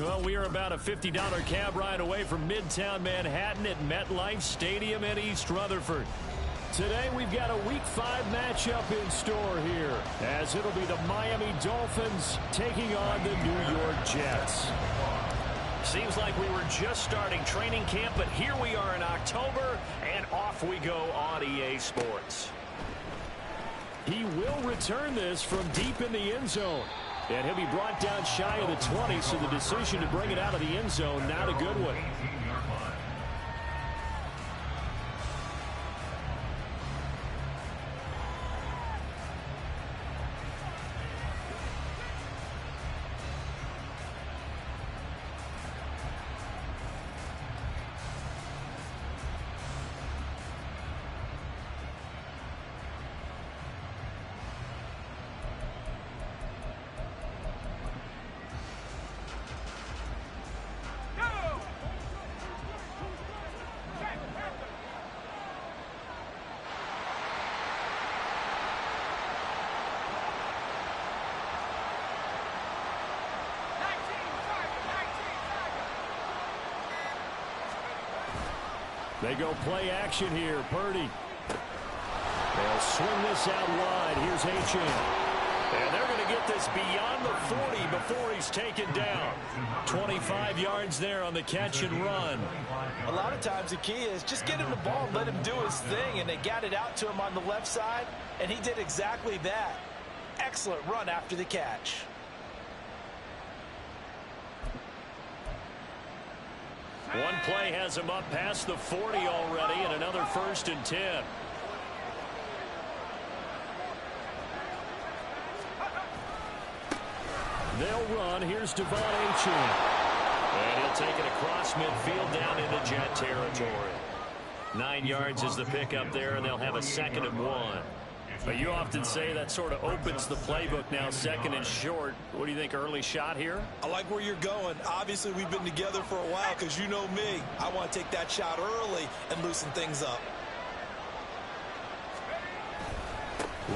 Well, we are about a $50 cab ride away from Midtown Manhattan at MetLife Stadium in East Rutherford. Today, we've got a Week 5 matchup in store here, as it'll be the Miami Dolphins taking on the New York Jets. Seems like we were just starting training camp, but here we are in October, and off we go on EA Sports. He will return this from deep in the end zone. And he'll be brought down shy of the 20, so the decision to bring it out of the end zone, not a good one. They go play action here. Purdy. They'll swing this out wide. Here's Achane. And they're going to get this beyond the 40 before he's taken down. 25 yards there on the catch and run. A lot of times the key is just get him the ball and let him do his thing. And they got it out to him on the left side, and he did exactly that. Excellent run after the catch. One play has him up past the 40 already, and another 1st and 10. They'll run. Here's Devon Achane. And he'll take it across midfield down into Jet territory. 9 yards is the pickup there, and they'll have a 2nd and 1. But you often say that sort of opens the playbook now, 2nd and short. What do you think, early shot here? I like where you're going. Obviously, we've been together for a while because you know me. I want to take that shot early and loosen things up.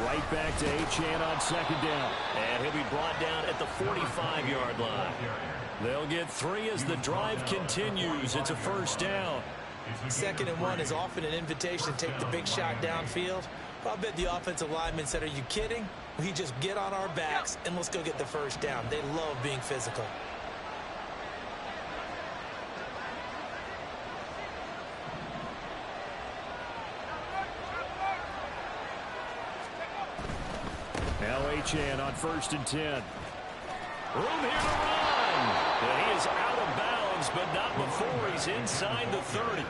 Right back to Achane on 2nd down. And he'll be brought down at the 45-yard line. They'll get 3 as the drive continues. It's a 1st down. 2nd and 1 is often an invitation to take the big shot downfield. I bet the offensive lineman said, are you kidding? We just get on our backs and let's go get the 1st down. They love being physical. Now Achane on 1st and 10. Room here to run. And he is out of bounds, but not before he's inside the 30.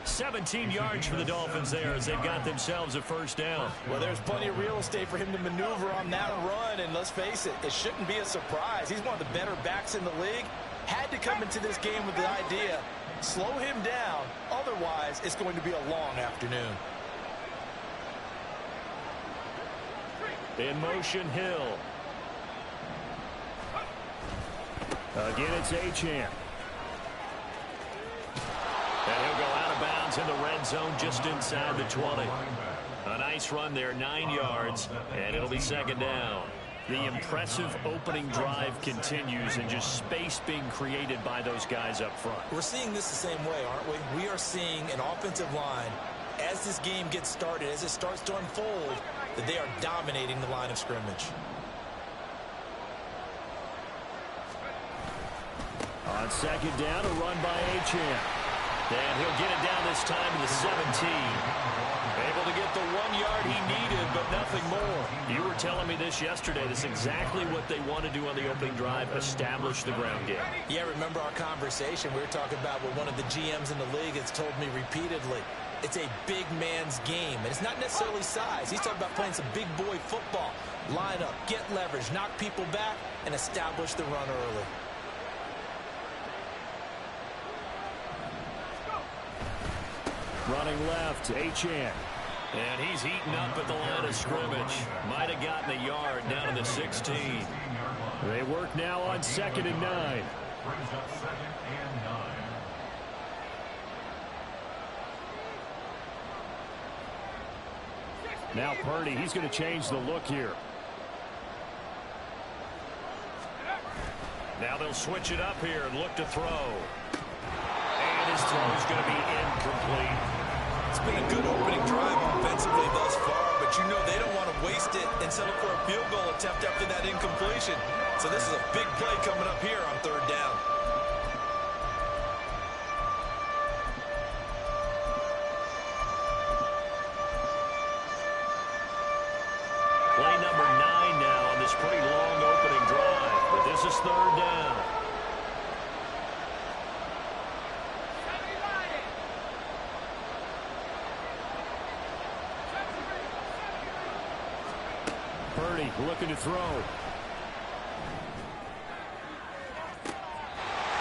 17 yards for the Dolphins there as they've got themselves a 1st down. Well, there's plenty of real estate for him to maneuver on that run, and let's face it, it shouldn't be a surprise. He's one of the better backs in the league. Had to come into this game with the idea, slow him down, otherwise it's going to be a long afternoon. In motion, Hill. Again, it's Achane. And he'll go out of bounds in the red zone just inside the 20. A nice run there, 9 yards, and it'll be 2nd down. The impressive opening drive continues, and just space being created by those guys up front. We're seeing this the same way, aren't we? We are seeing an offensive line, as this game gets started, as it starts to unfold, that they are dominating the line of scrimmage. On 2nd down, a run by Achane. And he'll get it down this time to the 17. Able to get the 1 yard he needed, but nothing more. You were telling me this yesterday. This is exactly what they want to do on the opening drive, establish the ground game. Yeah, remember our conversation. We were talking about what one of the GMs in the league has told me repeatedly. It's a big man's game, and it's not necessarily size. He's talking about playing some big boy football. Line up, get leverage, knock people back, and establish the run early. Running left, Achane. And he's heating up at the line of scrimmage. Might have gotten a yard down to the 16. They work now on 2nd and 9. Now Purdy, he's going to change the look here. Now they'll switch it up here and look to throw. And his throw is going to be incomplete. It's been a good opening drive offensively thus far, but you know they don't want to waste it and settle for a field goal attempt after that incompletion. So this is a big play coming up here on third down. Play number 9 now on this pretty long opening drive, but this is third down. Purdy looking to throw.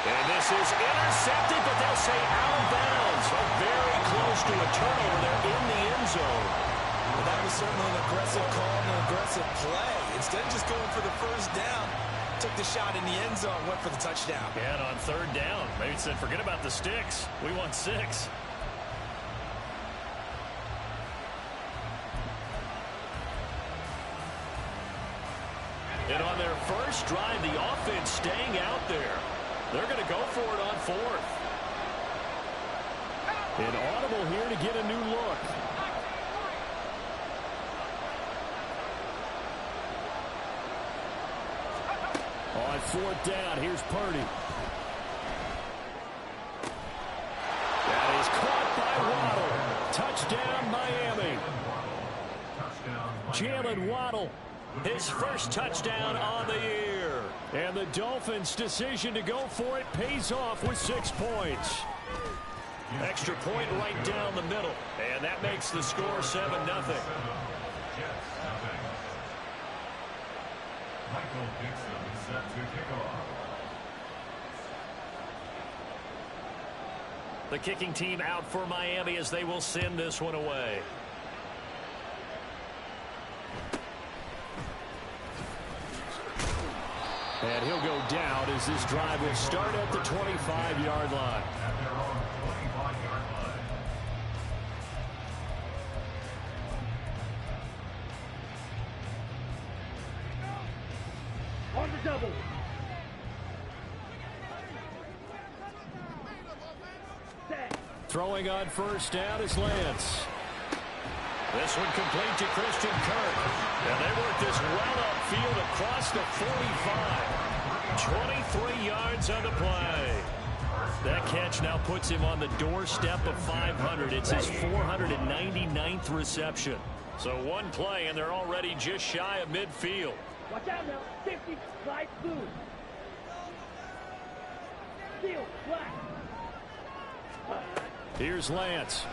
And this is intercepted, but they'll say out of bounds. So very close to a turnover there in the end zone. Well, that was certainly an aggressive call and an aggressive play. Instead of just going for the first down, took the shot in the end zone, went for the touchdown. Yeah, and on third down, maybe said, forget about the sticks. We want 6. And on their first drive, the offense staying out there. They're going to go for it on 4th. An audible here to get a new look. On 4th down, here's Purdy. That is caught by Waddle. Touchdown, Miami. Jalen Waddle, his first touchdown on the year. And the Dolphins' decision to go for it pays off with 6 points. Extra point right down the middle. And that makes the score 7-0. Michael Dixon is set to kick off. The kicking team out for Miami as they will send this one away. And he'll go down as this drive will start at the 25-yard line. At their own 25-yard line. On the double. Throwing on first down is Lance. This one complete to Christian Kirk. And they work this well upfield across the 45. 23 yards on the play. That catch now puts him on the doorstep of 500. It's his 499th reception. So one play, and they're already just shy of midfield. Watch out now. 50, light blue. Steel, black. Here's Lance.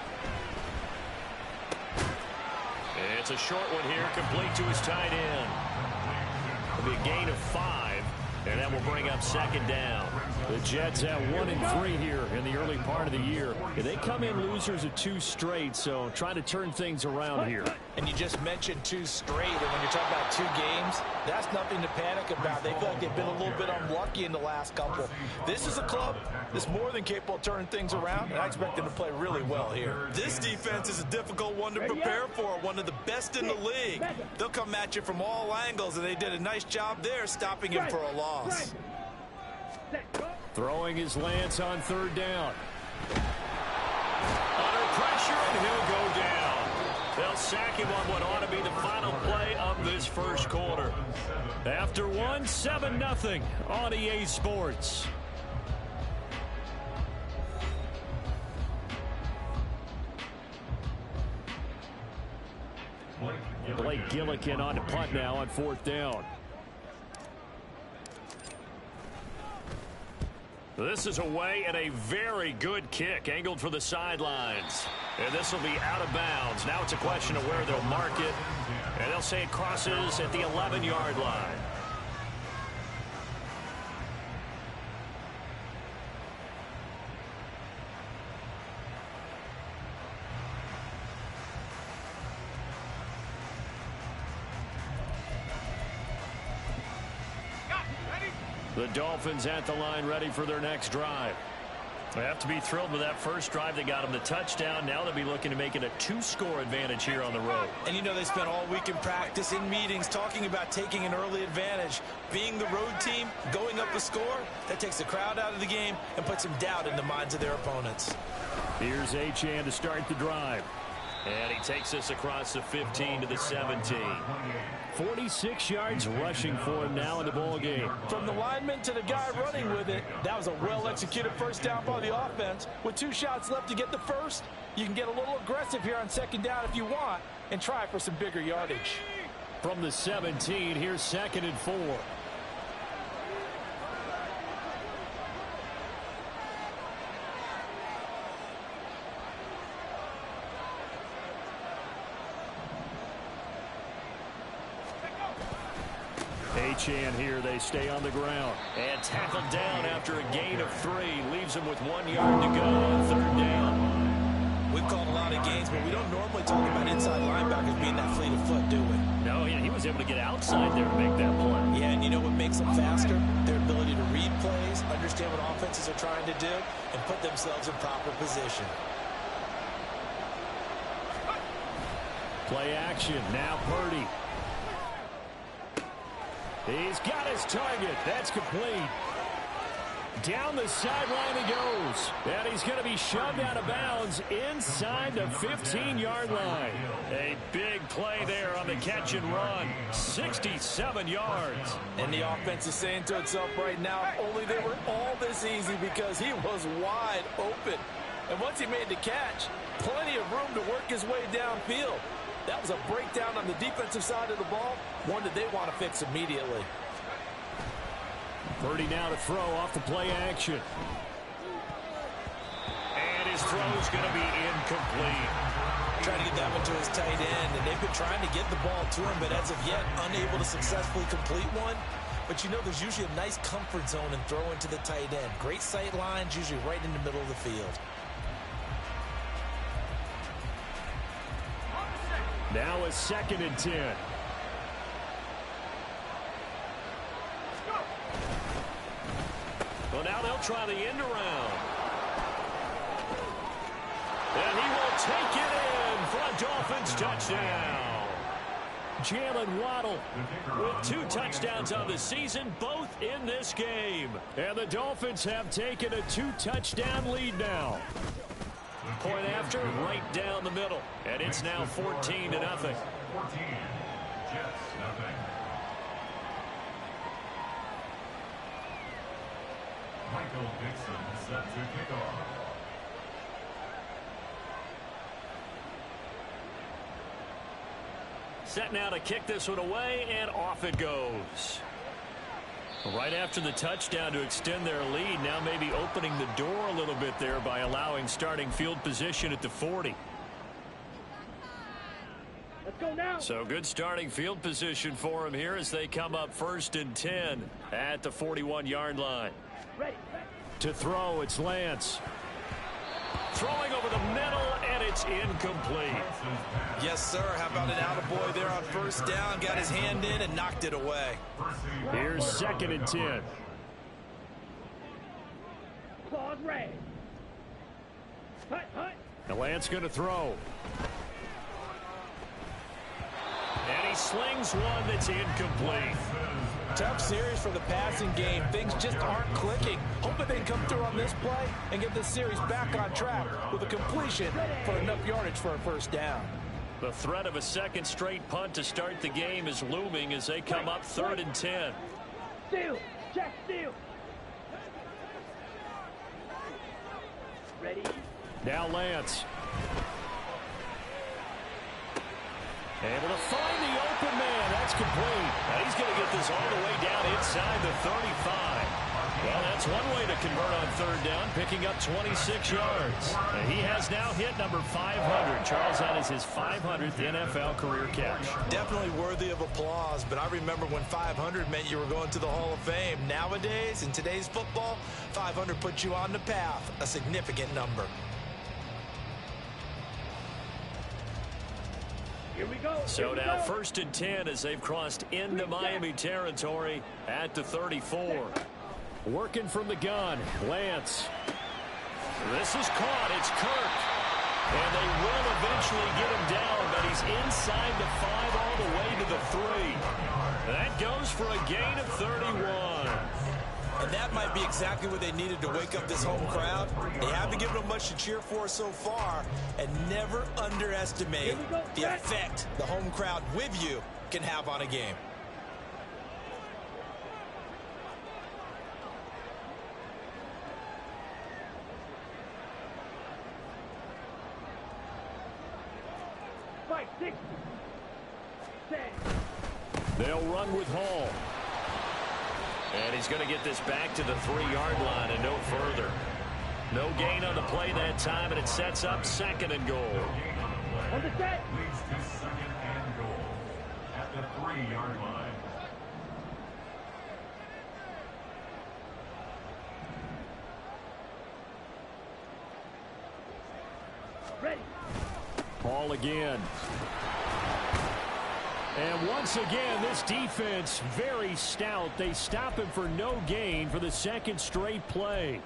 It's a short one here, complete to his tight end. It'll be a gain of 5, and that will bring up second down. The Jets have 1 and 3 here in the early part of the year. They come in losers of 2 straight, so trying to turn things around here. And you just mentioned 2 straight, and when you're talking about 2 games, that's nothing to panic about. They feel like they've been a little bit unlucky in the last couple. This is a club that's more than capable of turning things around, and I expect them to play really well here. This defense is a difficult one to prepare for, one of the best in the league. They'll come at you from all angles, and they did a nice job there stopping him for a loss. Throwing is Lance on third down. Under pressure, and he'll go down. They'll sack him on what ought to be the final play of this first quarter. After 1, 7-0 on EA Sports. Blake Gillikin on to punt now on 4th down. This is away and a very good kick angled for the sidelines. And this will be out of bounds. Now it's a question of where they'll mark it. And they'll say it crosses at the 11-yard line. The Dolphins at the line ready for their next drive. They have to be thrilled with that first drive that got them the touchdown. Now they'll be looking to make it a 2-score advantage here on the road. And you know they spent all week in practice, in meetings, talking about taking an early advantage. Being the road team, going up a score, that takes the crowd out of the game and puts some doubt in the minds of their opponents. Here's Achane to start the drive. And he takes us across the 15 to the 17. 46 yards rushing for him now in the ball game. From the lineman to the guy running with it, that was a well-executed first down by the offense. With 2 shots left to get the first, you can get a little aggressive here on second down if you want and try for some bigger yardage. From the 17, here's 2nd and 4. Achane here, they stay on the ground. And tackled down after a gain of 3. Leaves him with 1 yard to go on 3rd down. We've called a lot of games, but we don't normally talk about inside linebackers being that fleet of foot, do we? No, yeah, he was able to get outside there to make that play. Yeah, and you know what makes them faster? Their ability to read plays, understand what offenses are trying to do, and put themselves in proper position. Play action, now Purdy. He's got his target. That's complete. Down the sideline he goes. And he's going to be shoved out of bounds inside the 15-yard line. A big play there on the catch and run. 67 yards. And the offense is saying to itself right now, only they were all this easy because he was wide open. And once he made the catch, plenty of room to work his way downfield. That was a breakdown on the defensive side of the ball, one that they want to fix immediately. Purdy now to throw off the play action. And his throw's going to be incomplete. Trying to get that one to his tight end, and they've been trying to get the ball to him, but as of yet, unable to successfully complete one. But you know, there's usually a nice comfort zone in throwing to the tight end. Great sight lines, usually right in the middle of the field. Now a 2nd and 10. Well, now they'll try the end around. And he will take it in for a Dolphins touchdown. Jalen Waddle with 2 touchdowns on the season, both in this game. And the Dolphins have taken a 2-touchdown lead now. Point after, right down the middle. And it's now 14-0. 14, Jets, nothing. Michael Dixon set to kick off. Set now to kick this one away, and off it goes. Right after the touchdown to extend their lead, now maybe opening the door a little bit there by allowing starting field position at the 40. Let's go now. So good starting field position for him here as they come up 1st and 10 at the 41-yard line. Ready. To throw, it's Lance. Throwing over the middle, and it's incomplete. Yes, sir. How about an attaboy there on 1st down? Got his hand in and knocked it away. Here's 2nd and 10. Claws red. Hut, hut. Now Lance going to throw. And he slings one that's incomplete. Tough series for the passing game. Things just aren't clicking. Hoping they can come through on this play and get this series back on track with a completion for enough yardage for a 1st down. The threat of a 2nd straight punt to start the game is looming as they come up 3rd and 10. Steal. Check steal. Ready. Now Lance. Able to find the open man. That's complete. And he's going to get this all the way down inside the 35. Well, that's one way to convert on 3rd down, picking up 26 yards. And he has now hit number 500. Charles, that is his 500th NFL career catch. Definitely worthy of applause, but I remember when 500 meant you were going to the Hall of Fame. Nowadays, in today's football, 500 puts you on the path, a significant number. Here we go. So now 1st and 10 as they've crossed into Miami territory at the 34. Working from the gun, Lance. This is caught. It's Kirk. And they will eventually get him down, but he's inside the 5 all the way to the 3. That goes for a gain of 31. And that might be exactly what they needed to wake up this home crowd. They haven't given them much to cheer for so far, and never underestimate the effect the home crowd with you can have on a game. Fight 6. 10. They'll run with Hall. And he's going to get this back to the 3-yard line and no further. No gain on the play that time, and it sets up 2nd and goal. On the set. Leads to 2nd and goal at the 3-yard line. Ready. Ball again. And once again, this defense very stout. They stop him for no gain for the 2nd straight play.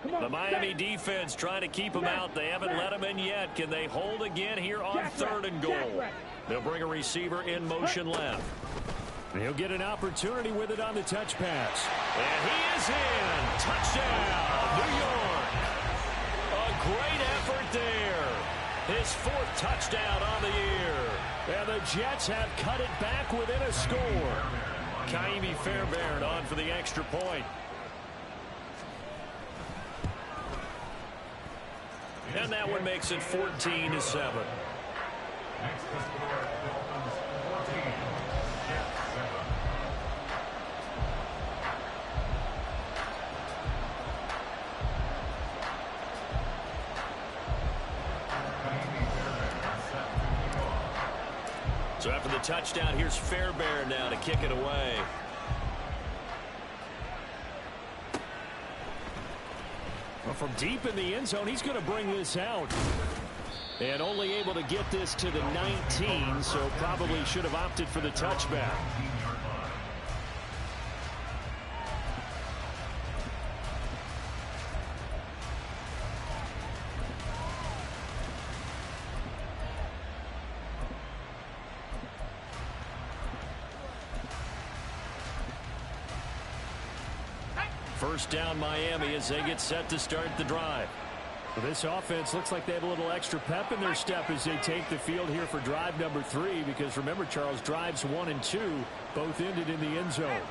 The Miami defense trying to keep him out. They haven't let him in yet. Can they hold again here on 3rd and goal? They'll bring a receiver in motion left. He'll get an opportunity with it on the touch pass. And he is in. Touchdown, New York. A great effort there. His 4th touchdown on the year. And the Jets have cut it back within a score. Ka'imi Fairbairn on for the extra point. And that one makes it 14-7. Next to score, Dolphins 14, Jets 7. So after the touchdown, here's Fairbairn now to kick it away. Well, from deep in the end zone, he's going to bring this out. And only able to get this to the 19, so probably should have opted for the touchback. First down Miami as they get set to start the drive. Well, this offense looks like they have a little extra pep in their step as they take the field here for drive number 3, because remember, Charles, drives 1 and 2 both ended in the end zone.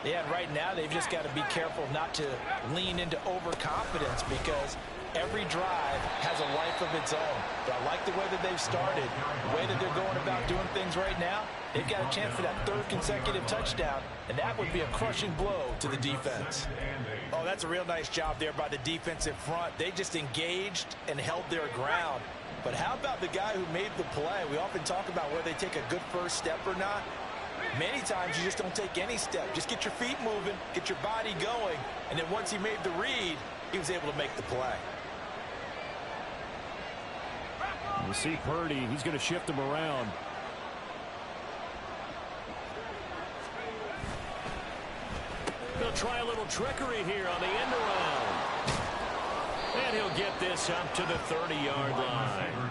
Yeah, right now they've just got to be careful not to lean into overconfidence, because every drive has a life of its own. But I like the way that they've started, the way that they're going about doing things right now. They've got a chance for that 3rd consecutive touchdown, and that would be a crushing blow to the defense. Oh, that's a real nice job there by the defensive front. They just engaged and held their ground. But how about the guy who made the play? We often talk about whether they take a good first step or not. Many times you just don't take any step. Just get your feet moving, get your body going, and then once he made the read, he was able to make the play. You see Purdy, he's going to shift him around. They'll try a little trickery here on the end around. And he'll get this up to the 30-yard line.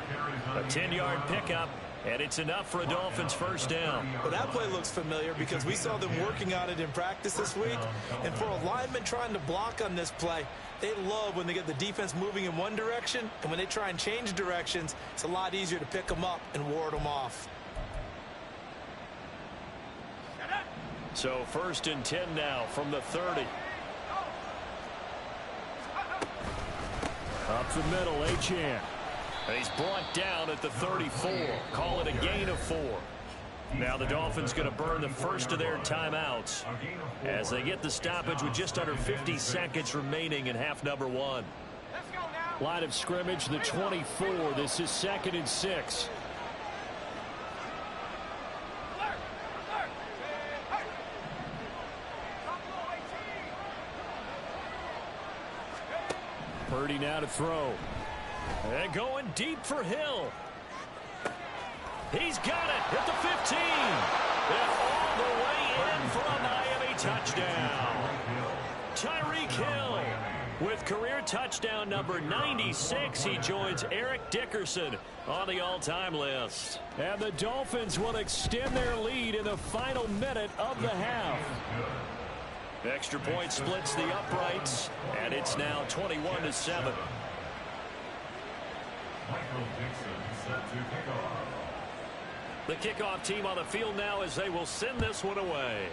A 10-yard pickup, and it's enough for a Dolphins first down. Well, that play looks familiar because we saw them working on it in practice this week. And for a lineman trying to block on this play, they love when they get the defense moving in one direction, and when they try and change directions, it's a lot easier to pick them up and ward them off. So 1st and 10 now from the 30. Up the middle, Achane. And he's brought down at the 34. Call it a gain of 4. Now the Dolphins going to burn the first of their timeouts as they get the stoppage with just under 50 seconds remaining in half number 1. Line of scrimmage, the 24. This is 2nd and 6. Purdy now to throw. And going deep for Hill. He's got it at the 15. And all the way in for a Miami touchdown. Tyreek Hill with career touchdown number 96. He joins Eric Dickerson on the all-time list. And the Dolphins will extend their lead in the final minute of the half. Extra point splits the uprights, and it's now 21-7. Michael Dixon set to kick off. The kickoff team on the field now as they will send this one away.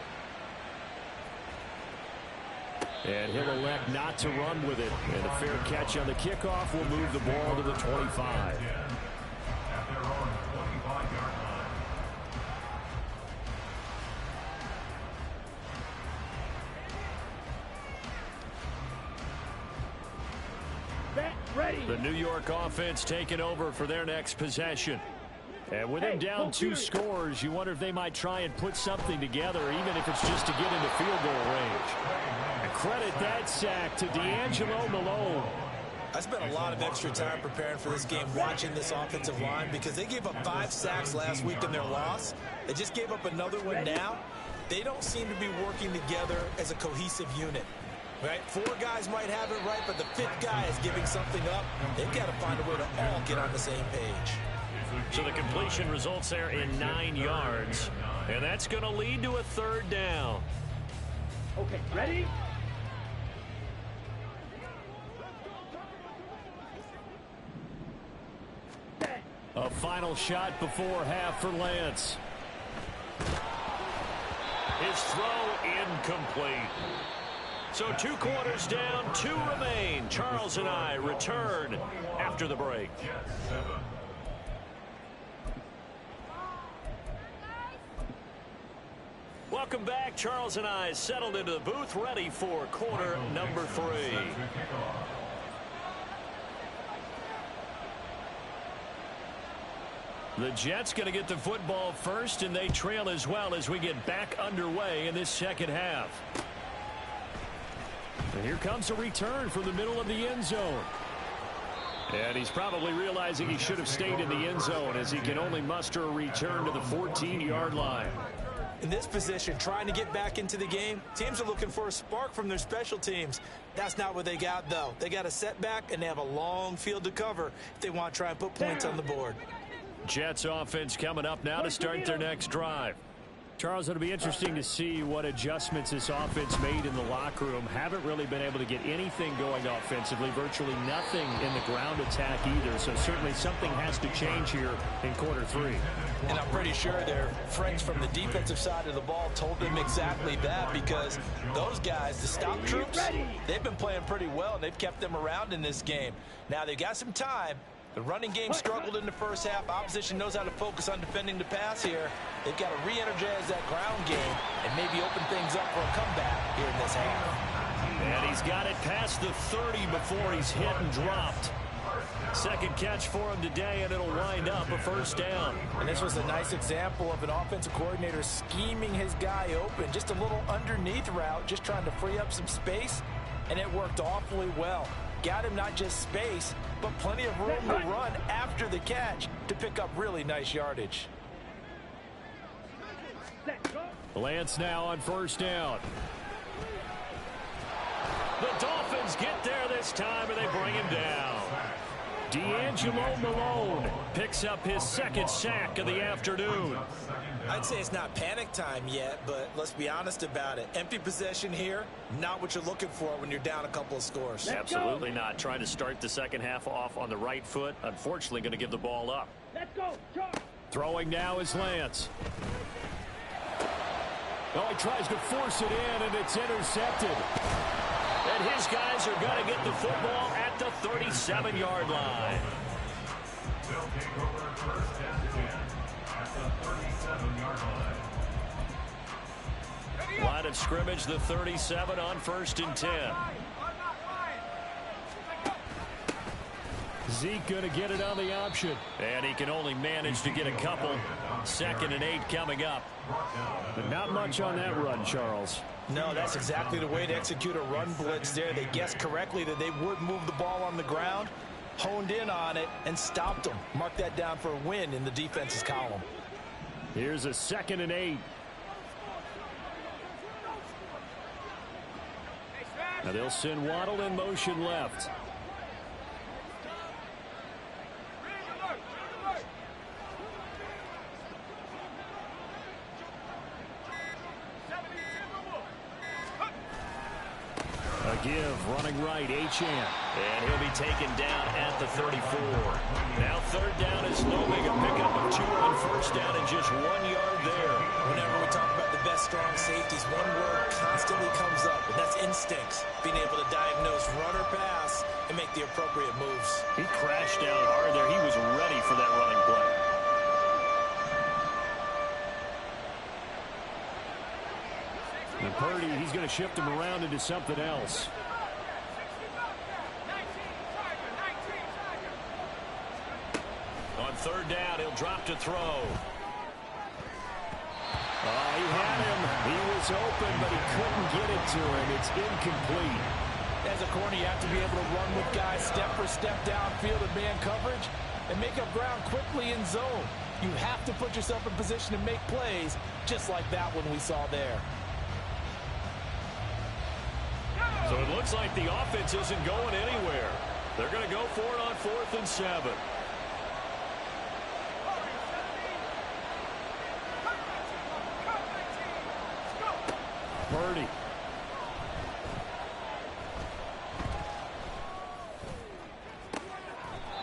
And he'll elect not to run with it. And a fair catch on the kickoff will move the ball to the 25. At their own 25-yard line. Set, ready. The New York offense taking over for their next possession. And with them down 2 scores, you wonder if they might try and put something together, even if it's just to get into field goal range. And credit that sack to D'Angelo Malone. I spent a lot of extra time preparing for this game, watching this offensive line, because they gave up 5 sacks last week in their loss. They just gave up another one now. They don't seem to be working together as a cohesive unit. Right? 4 guys might have it right, but the 5th guy is giving something up. They've got to find a way to all get on the same page. So the completion results there in 9 yards. And that's going to lead to a 3rd down. Okay, ready? Set. A final shot before half for Lance. His throw incomplete. So 2 quarters down, 2 remain. Charles and I return after the break. Welcome back. Charles and I settled into the booth, ready for quarter number 3. The Jets going to get the football first, and they trail as well as we get back underway in this second half. And here comes a return from the middle of the end zone. And he's probably realizing he should have stayed in the end zone as he can only muster a return to the 14-yard line. In this position, trying to get back into the game, teams are looking for a spark from their special teams. That's not what they got, though. They got a setback, and they have a long field to cover if they want to try and put points on the board. Jets offense coming up now to start their next drive. Charles, it'll be interesting to see what adjustments this offense made in the locker room. Haven't really been able to get anything going offensively, virtually nothing in the ground attack either. So certainly something has to change here in quarter 3. And I'm pretty sure their friends from the defensive side of the ball told them exactly that, because those guys, the stop troops, they've been playing pretty well, and they've kept them around in this game. Now they've got some time. The running game struggled in the first half. Opposition knows how to focus on defending the pass here. They've got to re-energize that ground game and maybe open things up for a comeback here in this half. And he's got it past the 30 before he's hit and dropped. Second catch for him today, and it'll wind up a first down. And this was a nice example of an offensive coordinator scheming his guy open. Just a little underneath route, just trying to free up some space, and it worked awfully well. Got him not just space, but plenty of room to run after the catch to pick up really nice yardage. Lance now on first down. The Dolphins get there this time, and they bring him down. D'Angelo Malone picks up his 2nd sack of the afternoon. I'd say it's not panic time yet, but let's be honest about it. Empty possession here, not what you're looking for when you're down a couple of scores. Absolutely not. Trying to start the second half off on the right foot. Unfortunately, going to give the ball up. Let's go, Charge. Throwing now is Lance. Oh, he tries to force it in, and it's intercepted. And his guys are going to get the football at the 37-yard line. They'll take over first and 10 at the 37-yard line. Line of scrimmage, the 37 on first and 10. Zeke going to get it on the option. And he can only manage to get a couple. 2nd and 8 coming up. But not much on that run, Charles. No, that's exactly the way to execute a run blitz there. They guessed correctly that they would move the ball on the ground. honed in on it and stopped them. Mark that down for a win in the defense's column. Here's a 2nd and 8. Now they'll send Waddle in motion left. A give, running right, Achane. And he'll be taken down at the 34. Now 3rd down is Lohming, a pickup of 2 on 1st down and just 1 yard there. Whenever we talk about the best strong safeties, one word constantly comes up, and that's instincts. Being able to diagnose run or pass and make the appropriate moves. He crashed down hard there. He was ready for that running play. And Purdy, he's going to shift him around into something else. On 3rd down, he'll drop to throw. Oh, he had him. He was open, but he couldn't get it to him. It's incomplete. As a corner, you have to be able to run with guys step for step downfield in man coverage and make up ground quickly in zone. You have to put yourself in position to make plays, just like that one we saw there. So it looks like the offense isn't going anywhere. They're going to go for it on 4th and 7. Purdy.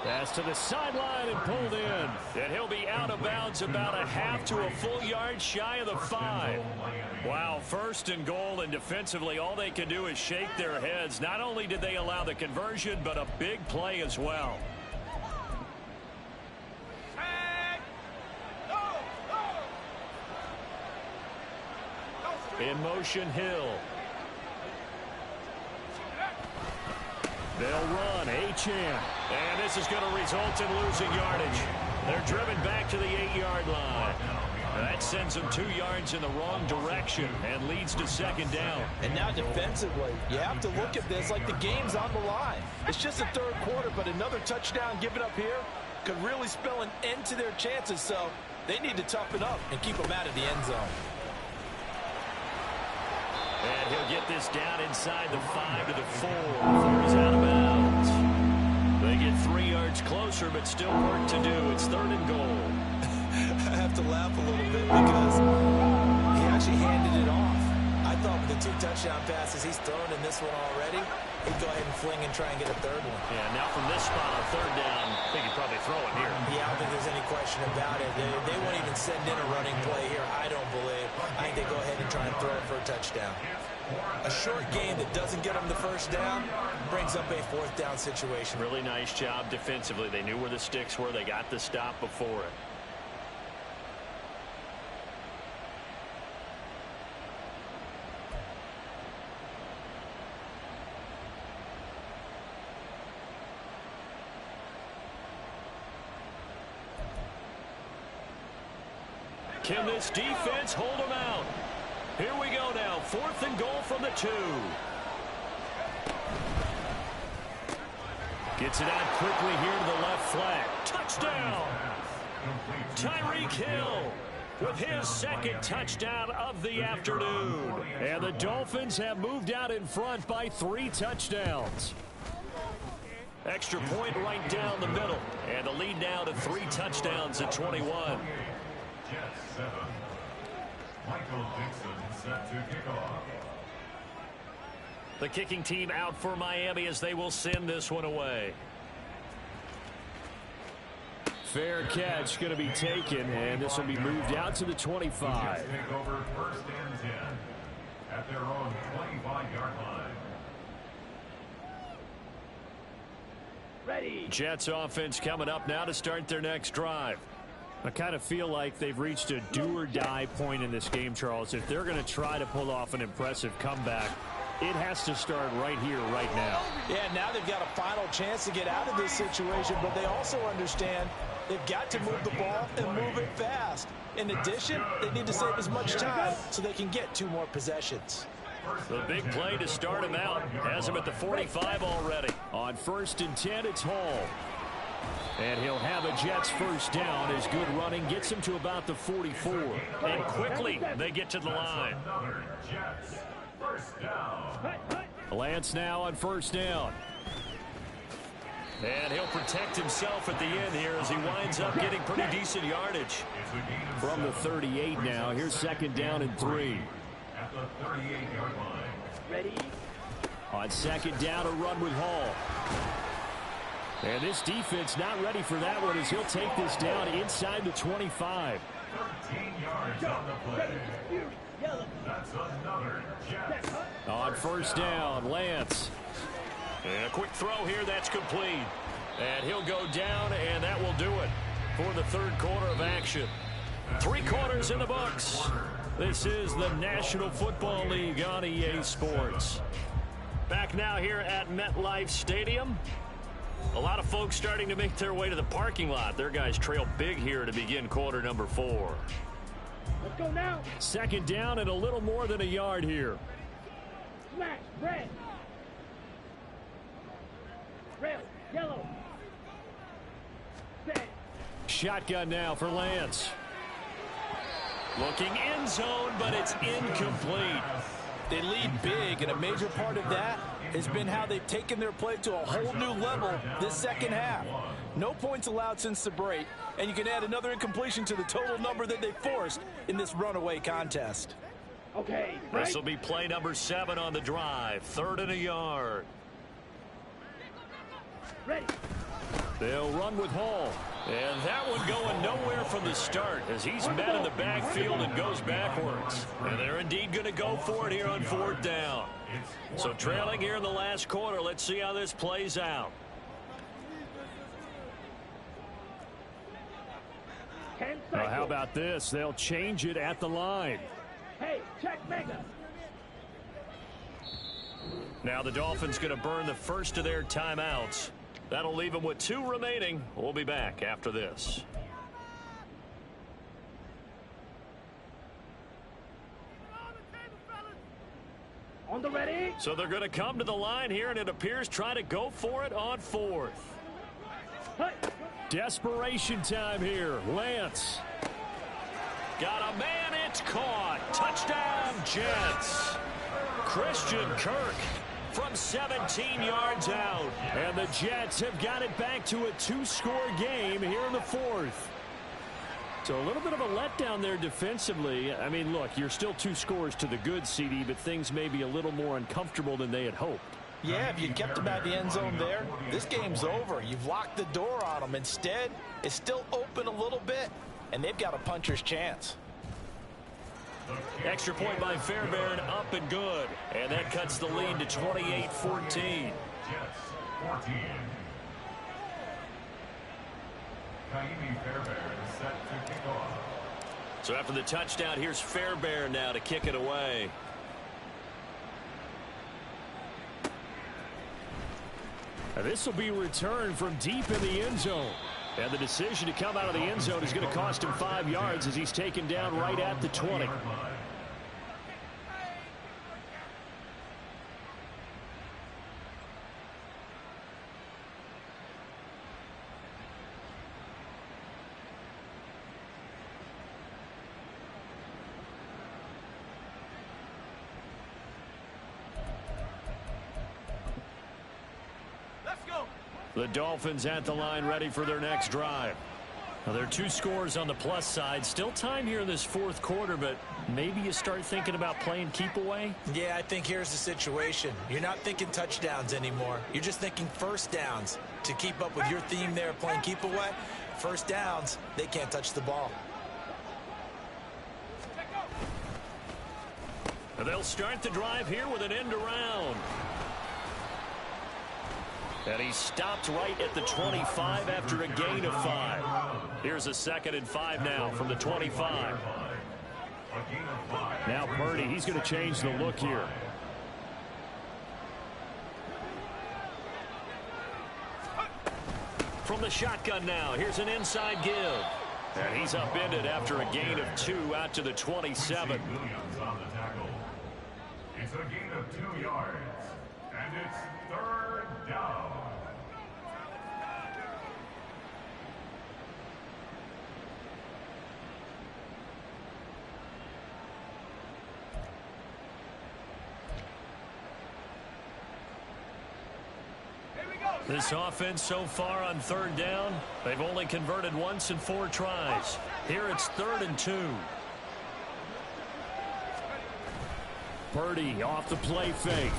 Pass to the sideline and pulled in. And he'll be out of bounds about a half to a full yard shy of the 5. Wow, 1st and goal, and defensively all they can do is shake their heads. Not only did they allow the conversion, but a big play as well. In motion, Hill. They'll run, Achane. And this is going to result in losing yardage. They're driven back to the 8-yard line. That sends them 2 yards in the wrong direction and leads to 2nd down. And now defensively, you have to look at this like the game's on the line. It's just the 3rd quarter, but another touchdown given up here could really spell an end to their chances. So they need to toughen up and keep them out of the end zone. And he'll get this down inside the 5 to the 4 before he's out of bounds. They get 3 yards closer, but still work to do. It's 3rd and goal. I have to laugh a little bit because he actually handed it off. I thought with the 2 touchdown passes he's thrown in this one already, he'd go ahead and fling and try and get a 3rd one. Yeah, now from this spot on 3rd down, I think he'd probably throw it here. Yeah, I don't think there's any question about it. They won't even send in a running play here, I don't believe. I think they go ahead and try and throw it for a touchdown. A short game that doesn't get them the 1st down brings up a 4th down situation. Really nice job defensively. They knew where the sticks were. They got the stop before it. Can this defense hold them out? Here we go now. 4th and goal from the 2. Gets it out quickly here to the left flank. Touchdown! Tyreek Hill with his 2nd touchdown of the afternoon. And the Dolphins have moved out in front by 3 touchdowns. Extra point right down the middle. And the lead now to 3 touchdowns at 21. Jets 7. Michael Dixon set to kick off. The kicking team out for Miami as they will send this one away. Fair catch going to be taken, and this will be moved out to the 25. Jets take over 1st and 10 at their own 25-yard line. Ready. Jets offense coming up now to start their next drive. I kind of feel like they've reached a do-or-die point in this game, Charles. If they're going to try to pull off an impressive comeback, it has to start right here, right now. Yeah, now they've got a final chance to get out of this situation, but they also understand they've got to move the ball and move it fast. In addition, they need to save as much time so they can get 2 more possessions. The big play to start him out. Has him at the 45 already. On 1st and 10, it's Hall. And he'll have a Jets first down. His good running gets him to about the 44. And quickly, they get to the line. Jets first down. Lance now on 1st down. And he'll protect himself at the end here as he winds up getting pretty decent yardage. From the 38 now, here's 2nd down and 3. At the 38-yard line. Ready? On 2nd down, a run with Hall. And this defense not ready for that one as he'll take this down inside the 25. 13 yards on the play. Yellow. That's another Jets. On 1st down, Lance. And a quick throw here, that's complete. And he'll go down, and that will do it for the 3rd quarter of action. 3 quarters in the books. This is the National Football League on EA Sports. Back now here at MetLife Stadium. A lot of folks starting to make their way to the parking lot. Their guys trail big here to begin quarter number 4. Let's go now. 2nd down and a little more than a yard here. Smash. Red. Red. Yellow. Set. Shotgun now for Lance. Looking end zone, but it's incomplete. They lead big, and a major part of that has been how they've taken their play to a whole new level this 2nd half. No points allowed since the break, and you can add another incompletion to the total number that they forced in this runaway contest. Okay. Right. This will be play number 7 on the drive. 3rd and a yard. Ready. They'll run with Hall. And that one going nowhere from the start as he's met in the backfield and goes backwards. And they're indeed going to go for it here on 4th down. So trailing here in the last quarter. Let's see how this plays out. Now, how about this? They'll change it at the line. Hey, check Mega. Now the Dolphins going to burn the first of their timeouts. That'll leave them with 2 remaining. We'll be back after this. On the ready. So they're going to come to the line here, and it appears try to go for it on 4th. Hey. Desperation time here. Lance. Got a man. It's caught. Touchdown, Jets. Christian Kirk from 17 yards out. And the Jets have got it back to a 2-score game here in the 4th. So a little bit of a letdown there defensively. I mean, look, you're still 2 scores to the good, CD, but things may be a little more uncomfortable than they had hoped. Yeah, if you kept them at the end zone there, this game's over. You've locked the door on them. Instead, it's still open a little bit, and they've got a puncher's chance. Extra point by Fairbairn, up and good. And that cuts the lead to 28-14. Jets 14. Kaimi Fairbairn is set to kick off. So after the touchdown, here's Fairbairn now to kick it away. Now this will be returned from deep in the end zone. And the decision to come out of the end zone is going to cost him 5 yards as he's taken down right at the 20. The Dolphins at the line ready for their next drive. Now, there are 2 scores on the plus side. Still time here in this 4th quarter, but maybe you start thinking about playing keep away? Yeah, I think here's the situation. You're not thinking touchdowns anymore. You're just thinking first downs. To keep up with your theme there, playing keep away, first downs, they can't touch the ball. And they'll start the drive here with an end around. And he stopped right at the 25 after a gain of 5. Here's a 2nd and 5 now from the 25. Now Purdy, he's going to change the look here. From the shotgun now, here's an inside give. And he's upended after a gain of 2 out to the 27. Williams on the tackle. It's a gain of 2 yards. And it's 3rd down. This offense so far on 3rd down, they've only converted once in 4 tries. Here it's 3rd and 2. Purdy off the play fake.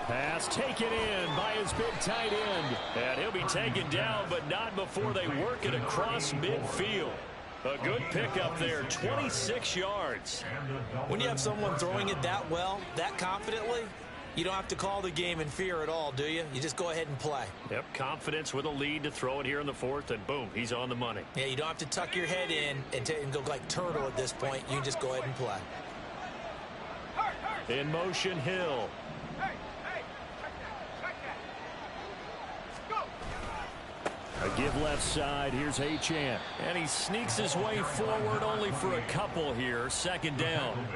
Pass taken in by his big tight end. And he'll be taken down, but not before they work it across midfield. A good pickup there, 26 yards. When you have someone throwing it that well, that confidently, you don't have to call the game in fear at all, do you? You just go ahead and play. Yep, confidence with a lead to throw it here in the 4th, and boom, he's on the money. Yeah, you don't have to tuck your head in and go like turtle at this point. You can just go ahead and play. In motion, Hill. A give left side. Here's Achane. And he sneaks his way forward only for a couple here. 2nd down.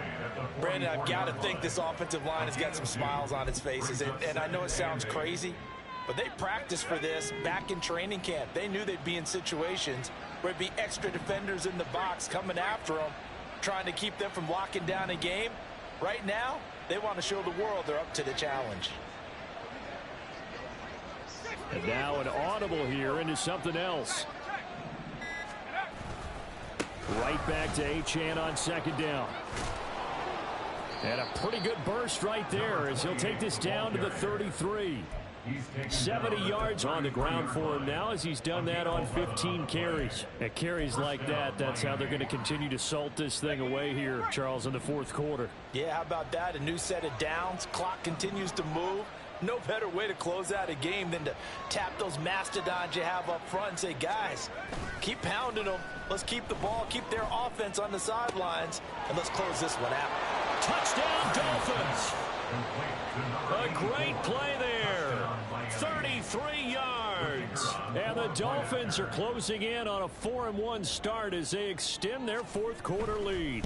Brandon, I've got to think this offensive line has got some smiles on its faces. And I know it sounds crazy, but they practiced for this back in training camp. They knew they'd be in situations where it'd be extra defenders in the box coming after them, trying to keep them from locking down a game. Right now, they want to show the world they're up to the challenge. And now an audible here into something else. Right back to Achane on 2nd down. And a pretty good burst right there as he'll take this down to the 33. 70 yards on the ground for him now as he's done that on 15 carries. At carries like that, that's how they're going to continue to salt this thing away here, Charles, in the 4th quarter. Yeah, how about that? A new set of downs. Clock continues to move. No better way to close out a game than to tap those mastodons you have up front and say, guys, keep pounding them. Let's keep the ball, keep their offense on the sidelines, and let's close this one out. Touchdown, Dolphins. A great play there. 33 yards. And the Dolphins are closing in on a 4-1 start as they extend their 4th quarter lead.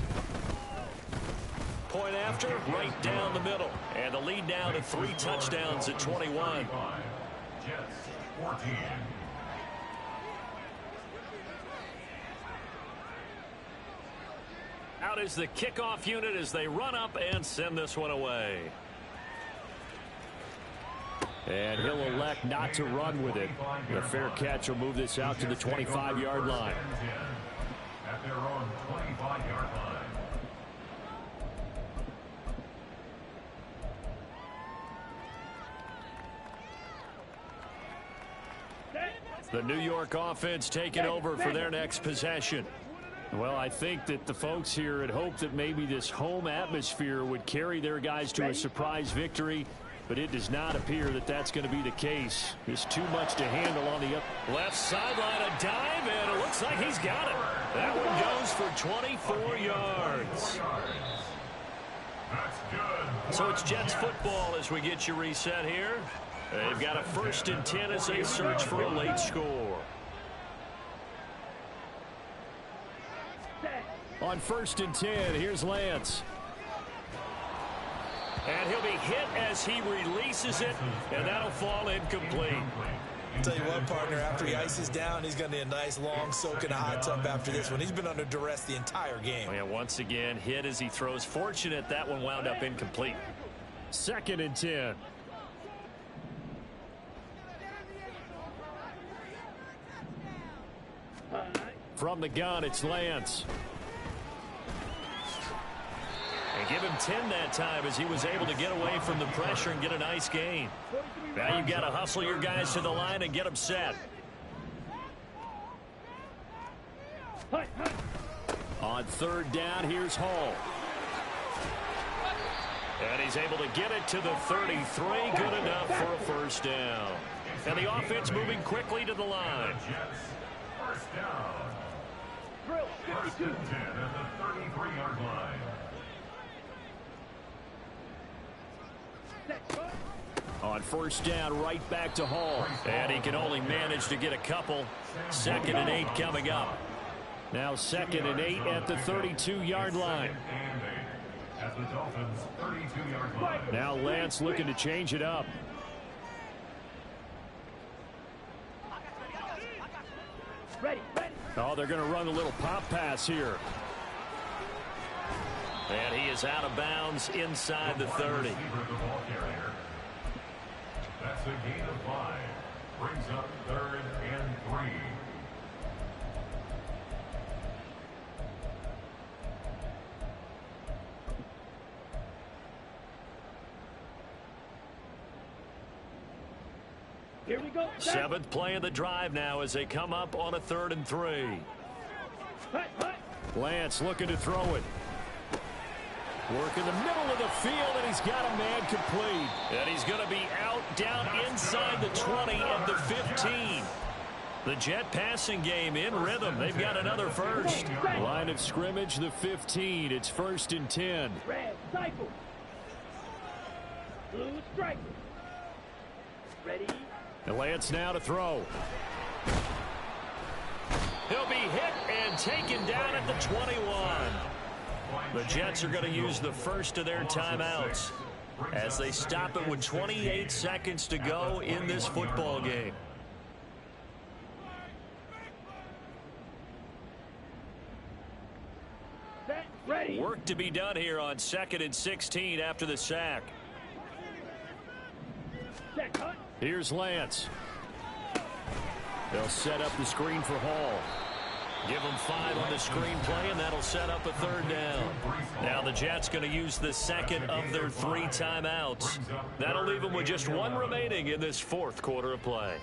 Point after, right down the middle. And the lead now to 3 touchdowns at 21. Jets 14. Out is the kickoff unit as they run up and send this one away. And he'll elect not to run with it. The fair catch will move this out to the 25-yard line. At their own 25-yard line. The New York offense taking over for their next possession. Well, I think that the folks here had hoped that maybe this home atmosphere would carry their guys to a surprise victory, but it does not appear that that's going to be the case. There's too much to handle on the left sideline. A dive, and it looks like he's got it. That one goes for 24 yards. That's good. So it's Jets football as we get you reset here. They've got a 1st and 10 as they search for a late score. On 1st and 10, here's Lance. And he'll be hit as he releases it, and that'll fall incomplete. I'll tell you what, partner, after he ices down, he's going to need a nice long soak in a hot tub after this one. He's been under duress the entire game. And once again, hit as he throws. Fortunate that one wound up incomplete. 2nd and 10. From the gun, it's Lance. And give him 10 that time as he was able to get away from the pressure and get a nice gain. Now you've got to hustle your guys to the line and get them set. On 3rd down, here's Hall. And he's able to get it to the 33. Good enough for a 1st down. And the offense moving quickly to the line. First down. Drill 52. 10 at the 33-yard line. On 1st down, right back to Hall. And he can only manage to get a couple. 2nd and 8 coming up. Now 2nd and 8 at the 32-yard line. at the Dolphins' 32-yard line. Now Lance looking to change it up. Ready. Oh, they're going to run a little pop pass here. And he is out of bounds inside the 30. The ball carrier. That's a gain of 5. Brings up 3rd and 3. Here we go. 7th play of the drive now as they come up on a 3rd and 3. Lance looking to throw it. Work in the middle of the field, and he's got a man complete. And he's going to be out down inside the 20 at the 15. The Jet passing game in rhythm. They've got another first. Line of scrimmage, the 15. It's 1st and 10. Red, cycle. Blue, striker. Ready. And Lance now to throw. He'll be hit and taken down at the 21. The Jets are going to use the first of their timeouts as they stop it with 28 seconds to go in this football game. Set, ready. Work to be done here on 2nd and 16 after the sack. Set, cut. Here's Lance. They'll set up the screen for Hall. Give them 5 on the screen play, and that'll set up a 3rd down. Now the Jets going to use the second of their 3 timeouts. That'll leave them with just 1 remaining in this 4th quarter of play.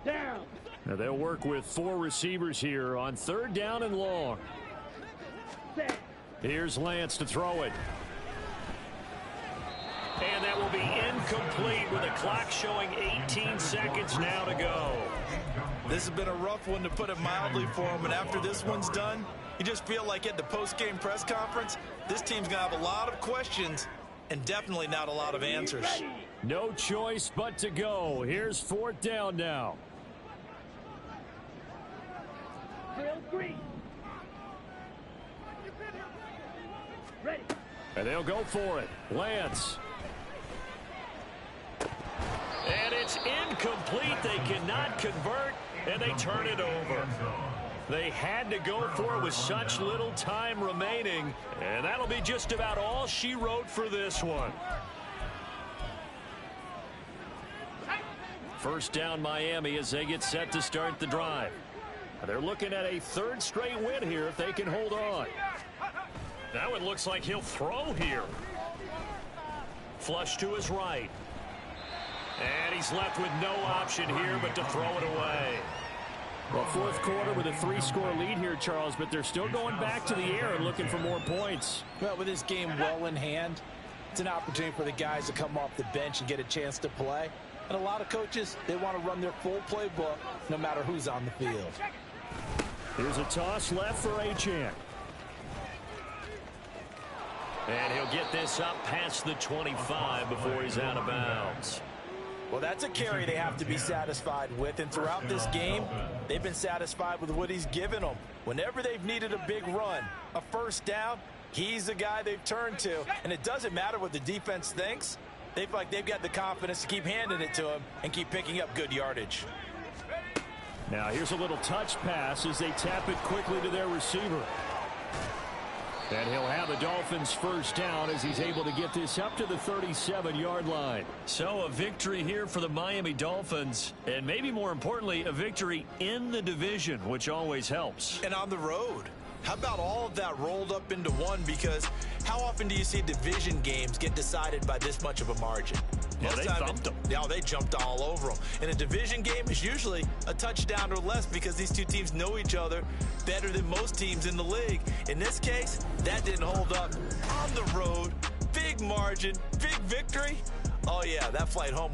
Down. Now they'll work with 4 receivers here on 3rd down and long. Set. Here's Lance to throw it. And that will be incomplete with a clock showing 18 seconds now to go. This has been a rough one, to put it mildly, for him. And after this one's done, you just feel like at the post-game press conference, this team's going to have a lot of questions and definitely not a lot of answers. No choice but to go. Here's 4th down now. Drill, green. Ready. And they'll go for it. Lance. And it's incomplete. They cannot convert, and they turn it over. They had to go for it with such little time remaining, and that'll be just about all she wrote for this one. 1st down Miami as they get set to start the drive. They're looking at a 3rd straight win here if they can hold on. Now it looks like he'll throw here. Flush to his right. And he's left with no option here but to throw it away. Well, 4th quarter with a 3-score lead here, Charles, but they're still going back to the air and looking for more points. Well, with this game well in hand, it's an opportunity for the guys to come off the bench and get a chance to play. And a lot of coaches, they want to run their full playbook no matter who's on the field. Here's a toss left for Achane. And he'll get this up past the 25 before he's out of bounds. Well, that's a carry they have to be satisfied with. And throughout this game, they've been satisfied with what he's given them. Whenever they've needed a big run, a 1st down, he's the guy they've turned to. And it doesn't matter what the defense thinks. They feel like they've got the confidence to keep handing it to him and keep picking up good yardage. Now here's a little touch pass as they tap it quickly to their receiver. And he'll have the Dolphins 1st down as he's able to get this up to the 37-yard line. So a victory here for the Miami Dolphins, and maybe more importantly, a victory in the division, which always helps. And on the road. How about all of that rolled up into one? Because how often do you see division games get decided by this much of a margin? Yeah, they thumped them. Yeah, they jumped all over them. And a division game is usually a touchdown or less because these two teams know each other better than most teams in the league. In this case, that didn't hold up. On the road, big margin, big victory. Oh, yeah, that flight home will